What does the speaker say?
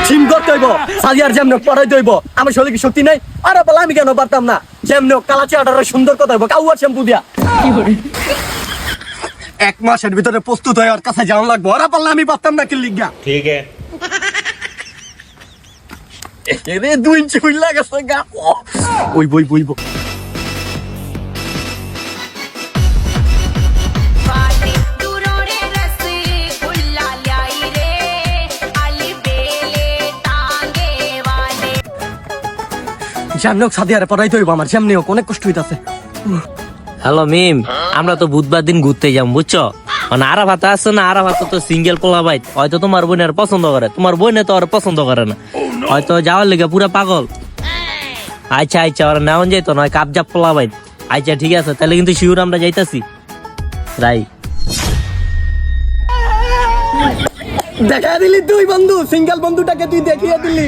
Gym করতে হইব, সাজিয়ার যেমন পড়াইতে হইব। আমার শরীরে কি শক্তি নাই? আরে বলে আমি কেন পারতাম না? যেমন কালাচি আটার সুন্দর কথা হইব, কাউয়ার শ্যাম্পু দিয়া। 1 মাসের ভিতরে প্রস্তুত হয়ে ওর কাছে যাওয়া লাগবো। ওরা পারলে আমি পারতাম না কি লিগা? ठीक है। এরে 2 ইঞ্চি হইলা গেছে গা। ওই বই বইব। যেমন সাদিয়ারে পড়াইতে হইব আমার, যেমন হোক অনেক কষ্ট হইতাছে। হ্যালো মিম, আমরা তো বুধবার দিন ঘুরতে যাম বুঝছো। মানে আরাফাত আছে না, আরাফাত তো সিঙ্গেল পোলা বাইট, হয়তো তোমার বোনের পছন্দ করে, তোমার বোনে তো আর পছন্দ করে না, হয়তো যাওয়ার লিগে পুরা পাগল। আচ্ছা আচ্ছা, ওরা নেওয়া যাইতো নয় কাপজাপ পোলা বাইট। আচ্ছা ঠিক আছে, তাহলে কিন্তু শিওর আমরা যাইতাছি। রাই দেখা দিলি তুই বন্ধু, সিঙ্গেল বন্ধুটাকে তুই দেখিয়ে দিলি।